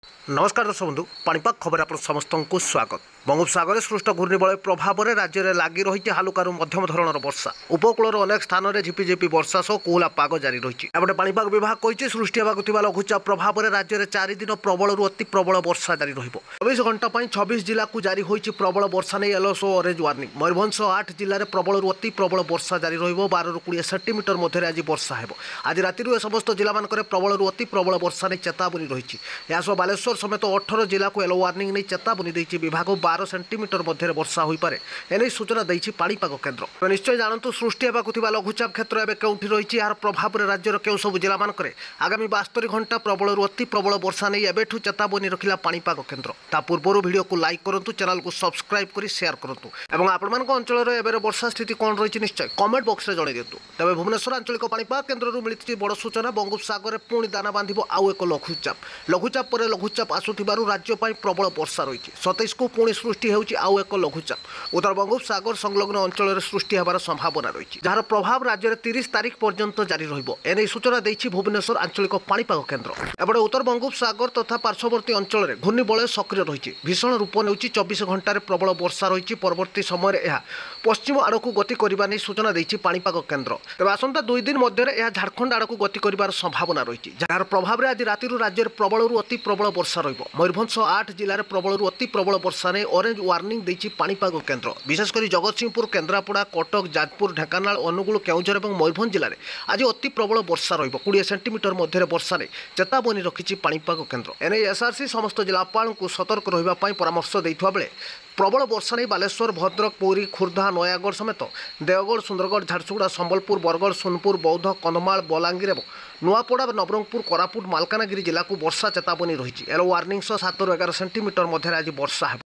नमस्कार दर्शक बंधु पाणीपाग खबर आप समस्त को स्वागत। बंगोपसागर सृष्ट घूर्णिबलय प्रभाव में राज्य में लगी रही हालुकारु मध्यम धरणर वर्षा उपकूल अनेक स्थान में झिपिझिपि वर्षा सह कोहला पाग जारी रही। एपटे पाणीपाग विभाग कही सृष्टि होगा लघुचाप प्रभाव में राज्य में 4 दिन प्रबल अति प्रबल वर्षा जारी रहीब। 24 घंटा 26 जिला को जारी होती प्रबल वर्षा नहीं येलो और ऑरेंज वार्निंग। मयूरभंज 8 जिले में प्रबल अति प्रबल वर्षा जारी रही 12 ରୁ 20 सेंटीमीटर मध्य आज वर्षा हो। आज राति समस्त जिला मान प्रबल अति प्रबल वर्षा नहीं चेतावनी रही। बालेश्वर समेत 18 जिला को येलो वार्निंग नहीं चेतावनी देती विभाग। 12 सेंटीमीटर मध्य वर्षा हो पारे एने सूचना देती पाणीपाग केन्द्र। निश्चय जानतु सृष्टि होगा लघुचाप क्षेत्र एवं केउठी रही यार प्रभाव में राज्यर केउ सब जिला मान आगामी 72 घंटा प्रबल अति प्रबल वर्षा नहीं एबेठू चेतावनी रखिला पाणीपाग केन्द्र। ता पूर्व वीडियो को लाइक करूँ, चैनल को सब्सक्राइब कर शेयर करूँ और आपण अंचल एवं वर्षा स्थिति कौन रही निश्चय कमेंट बॉक्स में जन दिंतु। तेज भुवनेश्वर आंचलिक पाणीपाग केन्द्र मिली बड़ सूचना बंगोपसागर में पुणी दाना बांध आउ एक लघुचाप पर लघुचाप आसुथिबारु राज्य प्रबल वर्षा रही। 27 को पुणी सृष्टि होउछि आउ एक लघुचाप उत्तर बंगोपसागर संलग्न अंचल सृष्टि होबार संभावना रही जार प्रभाव राज्य में 30 तारीख पर्यंत जारी रहिबो एने सूचना देछि भुवनेश्वर आंचलिक पाणीपाग केन्द्र। एपटे उत्तर बंगोपसागर तथा पार्श्ववर्ती अंचल में घूर्णिबलय सक्रिय रही भीषण रूप नेउछि 24 घंटे प्रबल वर्षा रही। परवर्ती समय यह पश्चिम आड़क गति करने नहीं सूचना देछि पाणीपाग केन्द्र। तेज आसंता 2 दिन मध्य यह झारखंड आड़क गति कर संभावना रही जार प्रभाव में आज राति राज्य में प्रबल अति प्रबल वर्षा रही। मयूरभंज 8 जिले में प्रबल अति प्रबल वर्षा ने ऑरेंज वार्निंग देछि पाणीपाग केन्द्र। विशेषकर जगतसिंहपुर, केन्द्रापड़ा, कटक, जाजपुर, ढेंकानाल, अनुगुल, केउझर और मयूरभंज जिले में आज अति प्रबल वर्षा रही 20 सेंटीमीटर मध्य वर्षा ने चेतावनी रखिछि पाणीपाग केन्द्र। एने एसआरसी समस्त जिलापाल को सतर्क रहिबा परामर्श देइथबा बेले प्रबल वर्षा नहीं बालेश्वर, भद्रक, पुरी, खुर्धा, नयागढ़ समेत देवगढ़, सुंदरगढ़, झारसुगुड़ा, संबलपुर, बरगढ़, सोनपुर, बौद्ध, कंधमाल, बलांगीर और नुआपड़ा, नवरंगपुर, कोरापुट, मालकानगिरी जिला को वर्षा चेतावनी रही। येलो वार्निंग 7 ରୁ 11 सेंटीमीटर मध्य आज वर्षा।